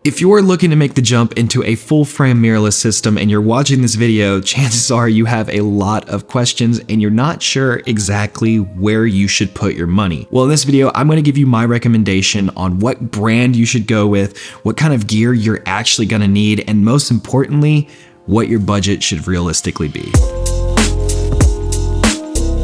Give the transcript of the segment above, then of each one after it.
If you're looking to make the jump into a full-frame mirrorless system and you're watching this video, chances are you have a lot of questions and you're not sure exactly where you should put your money. Well, in this video, I'm going to give you my recommendation on what brand you should go with, what kind of gear you're actually going to need, and most importantly, what your budget should realistically be.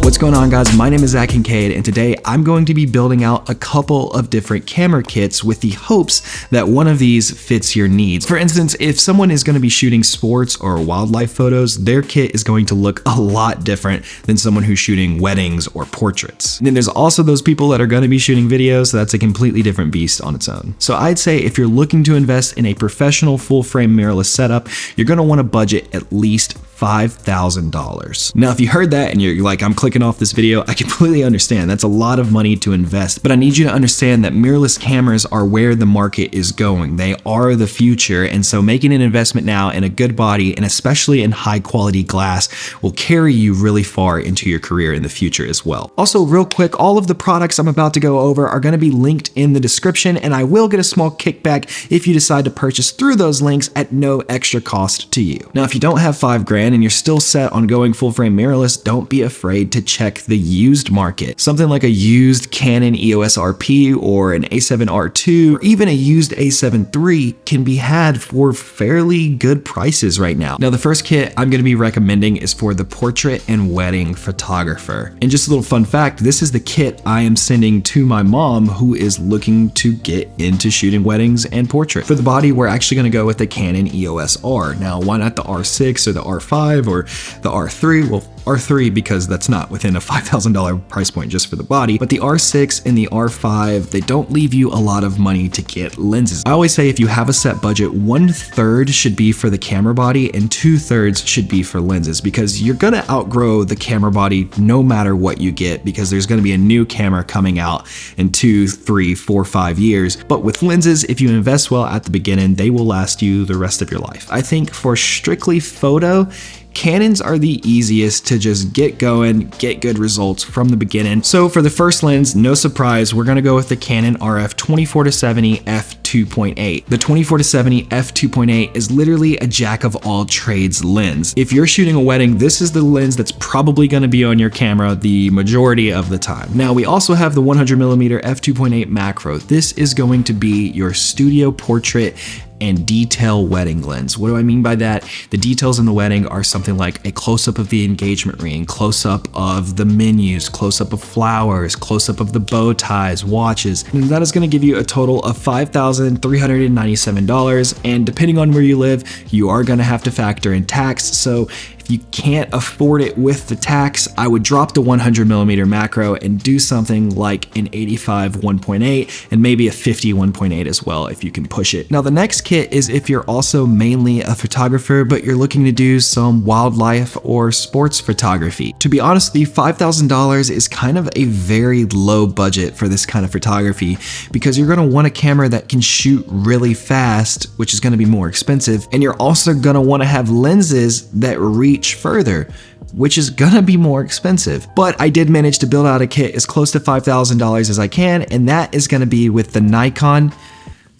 What's going on, guys? My name is Zak Kincaid, and today I'm going to be building out a couple of different camera kits with the hopes that one of these fits your needs. For instance, if someone is going to be shooting sports or wildlife photos, their kit is going to look a lot different than someone who's shooting weddings or portraits. And then there's also those people that are going to be shooting videos, so that's a completely different beast on its own. So I'd say if you're looking to invest in a professional full-frame mirrorless setup, you're going to want to budget at least $5,000. Now, if you heard that and you're like, I'm clicking off this video, I completely understand. That's a lot of money to invest, but I need you to understand that mirrorless cameras are where the market is going. They are the future, and so making an investment now in a good body, and especially in high quality glass, will carry you really far into your career in the future as well. Also, real quick, all of the products I'm about to go over are going to be linked in the description, and I will get a small kickback if you decide to purchase through those links at no extra cost to you. Now, if you don't have $5,000 and you're still set on going full frame mirrorless, don't be afraid to check the used market. Something like a used Canon EOS RP or an A7R II or even a used A7 III can be had for fairly good prices right now. Now, the first kit I'm going to be recommending is for the portrait and wedding photographer. And just a little fun fact, this is the kit I am sending to my mom who is looking to get into shooting weddings and portrait. For the body, we're actually going to go with the Canon EOS R. Now, why not the R6 or the R5 or the R3? Well, R3 because that's not within a $5,000 price point just for the body, but the R6 and the R5, they don't leave you a lot of money to get lenses. I always say if you have a set budget, 1/3 should be for the camera body and 2/3 should be for lenses, because you're gonna outgrow the camera body no matter what you get, because there's gonna be a new camera coming out in 2, 3, 4, 5 years. But with lenses, if you invest well at the beginning, they will last you the rest of your life. I think for strictly photo, Canons are the easiest to just get going, get good results from the beginning. So for the first lens, no surprise, we're gonna go with the Canon RF 24-70 f2.8. The 24-70 f2.8 is literally a jack of all trades lens. If you're shooting a wedding, this is the lens that's probably gonna be on your camera the majority of the time. Now, we also have the 100mm f2.8 macro. This is going to be your studio portrait and detail wedding lens. What do I mean by that? The details in the wedding are something like a close-up of the engagement ring, close-up of the menus, close-up of flowers, close-up of the bow ties, watches. And that is gonna give you a total of $5,397. And depending on where you live, you are gonna have to factor in tax. So if you can't afford it with the tax, I would drop the 100mm macro and do something like an 85 1.8 and maybe a 50 1.8 as well if you can push it. Now, the next kit is if you're also mainly a photographer, but you're looking to do some wildlife or sports photography. To be honest with you, $5,000 is kind of a very low budget for this kind of photography, because you're gonna want a camera that can shoot really fast, which is gonna be more expensive, and you're also gonna wanna have lenses that reach further, which is gonna be more expensive. But I did manage to build out a kit as close to $5,000 as I can, and that is gonna be with the Nikon.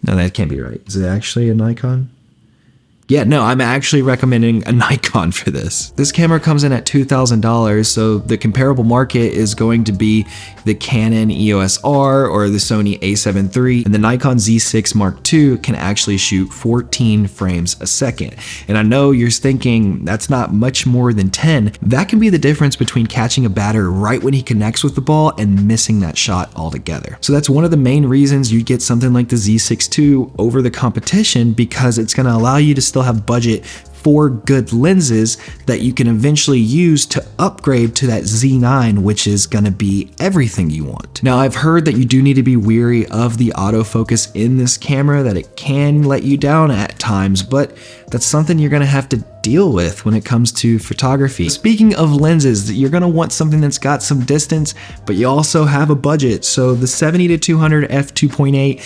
No, that can't be right. Is it actually a Nikon? Yeah, no, I'm actually recommending a Nikon for this. This camera comes in at $2,000, so the comparable market is going to be the Canon EOS R or the Sony A7 III, and the Nikon Z6 Mark II can actually shoot 14 frames a second. And I know you're thinking that's not much more than 10. That can be the difference between catching a batter right when he connects with the ball and missing that shot altogether. So that's one of the main reasons you get something like the Z6 II over the competition, because it's gonna allow you to still have budget for good lenses that you can eventually use to upgrade to that Z9, which is gonna be everything you want. Now, I've heard that you do need to be wary of the autofocus in this camera, that it can let you down at times, but that's something you're gonna have to deal with when it comes to photography. Speaking of lenses, you're gonna want something that's got some distance, but you also have a budget. So the 70-200 f2.8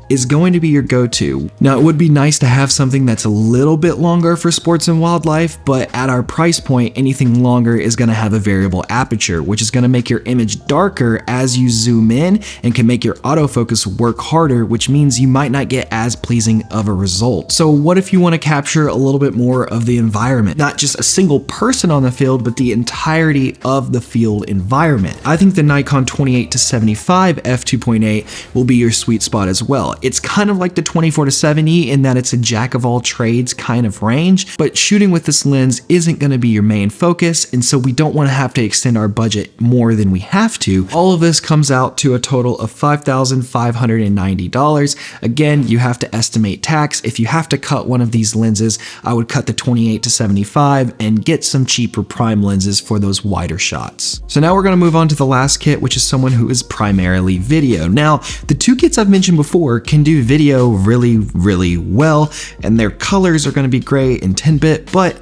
is going to be your go-to. Now, it would be nice to have something that's a little bit longer for sports and wildlife, but at our price point, anything longer is going to have a variable aperture, which is going to make your image darker as you zoom in and can make your autofocus work harder, which means you might not get as pleasing of a result. So what if you want to capture a little bit more of the environment? Not just a single person on the field, but the entirety of the field environment. I think the Nikon 28-75 f2.8 will be your sweet spot as well. It's kind of like the 24-70 in that it's a jack of all trades kind of range, but shooting with this lens isn't going to be your main focus, and so we don't want to have to extend our budget more than we have to. All of this comes out to a total of $5,590. Again, you have to estimate tax. If you have to cut one of these lenses, I would cut the 28-75 and get some cheaper prime lenses for those wider shots. So now we're going to move on to the last kit, which is someone who is primarily video. Now, the two kits I've mentioned before can do video really well, and their colors are going to be great in 10-bit, but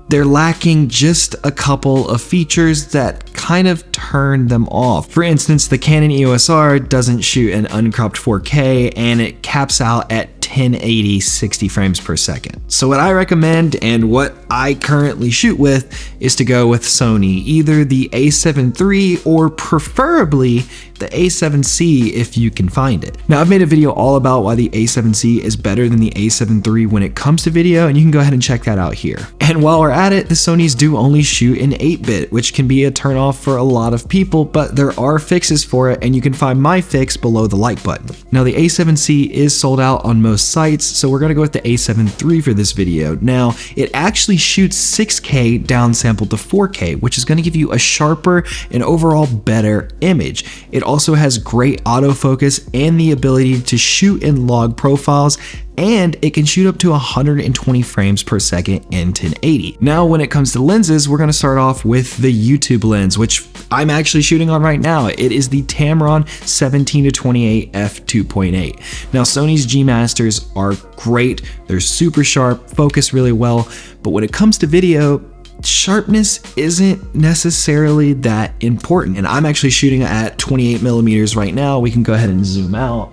they're lacking just a couple of features that kind of turn them off. For instance, the Canon EOS R doesn't shoot an uncropped 4K, and it caps out at 1080 60 frames per second. So what I recommend and what I currently shoot with is to go with Sony, either the A7 III or preferably the A7C if you can find it. Now, I've made a video all about why the A7C is better than the A7 III when it comes to video, and you can go ahead and check that out here. And while we're at it, the Sonys do only shoot in 8-bit, which can be a turnoff for a lot of people, but there are fixes for it, and you can find my fix below the like button. Now, the A7C is sold out on most sites, so we're gonna go with the A7 III for this video. Now, it actually shoots 6K downsampled to 4K, which is gonna give you a sharper and overall better image. It also has great autofocus and the ability to shoot in log profiles, and it can shoot up to 120 frames per second in 1080. Now, when it comes to lenses, we're gonna start off with the YouTube lens, which I'm actually shooting on right now. It is the Tamron 17-28 f2.8. Now, Sony's G Masters are great. They're super sharp, focus really well, but when it comes to video, sharpness isn't necessarily that important. And I'm actually shooting at 28mm right now. We can go ahead and zoom out.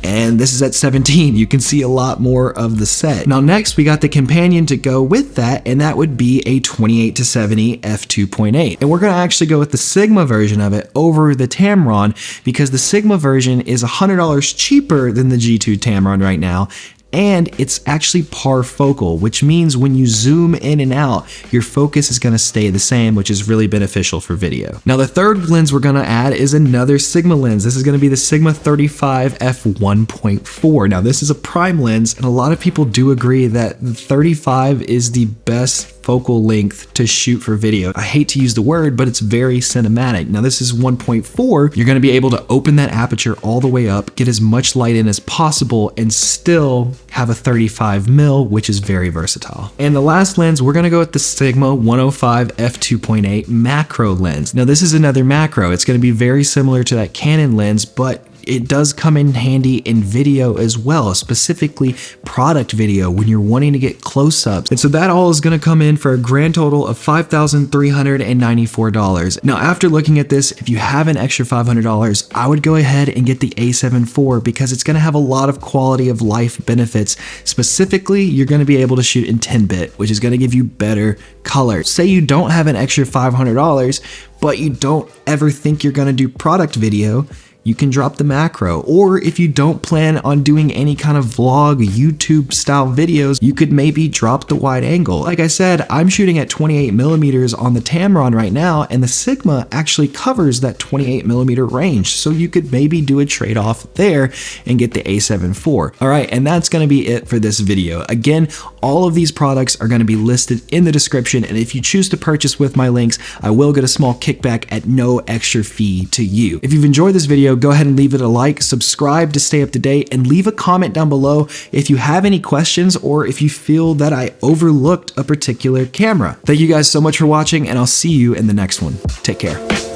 And this is at 17. You can see a lot more of the set. Now, next we got the companion to go with that, and that would be a 28-70 f2.8. And we're gonna actually go with the Sigma version of it over the Tamron, because the Sigma version is $100 cheaper than the G2 Tamron right now, and it's actually parfocal, which means when you zoom in and out, your focus is going to stay the same, which is really beneficial for video. Now, the third lens we're going to add is another Sigma lens. This is going to be the Sigma 35 f1.4. Now, this is a prime lens, and a lot of people do agree that the 35 is the best focal length to shoot for video. I hate to use the word, but it's very cinematic. Now, this is 1.4. You're going to be able to open that aperture all the way up, get as much light in as possible, and still have a 35mm, which is very versatile. And the last lens, we're gonna go with the Sigma 105 f2.8 macro lens. Now, this is another macro. It's gonna be very similar to that Canon lens, but it does come in handy in video as well, specifically product video when you're wanting to get close-ups. And so that all is going to come in for a grand total of $5,394. Now, after looking at this, if you have an extra $500, I would go ahead and get the A7 IV because it's going to have a lot of quality of life benefits. Specifically, you're going to be able to shoot in 10-bit, which is going to give you better color. Say you don't have an extra $500, but you don't ever think you're going to do product video, you can drop the macro. Or if you don't plan on doing any kind of vlog, YouTube style videos, you could maybe drop the wide angle. Like I said, I'm shooting at 28mm on the Tamron right now, and the Sigma actually covers that 28mm range. So you could maybe do a trade-off there and get the A7 IV. All right, and that's gonna be it for this video. Again, all of these products are gonna be listed in the description, and if you choose to purchase with my links, I will get a small kickback at no extra fee to you. If you've enjoyed this video, go ahead and leave it a like, subscribe to stay up to date, and leave a comment down below if you have any questions or if you feel that I overlooked a particular camera. Thank you guys so much for watching, and I'll see you in the next one. Take care.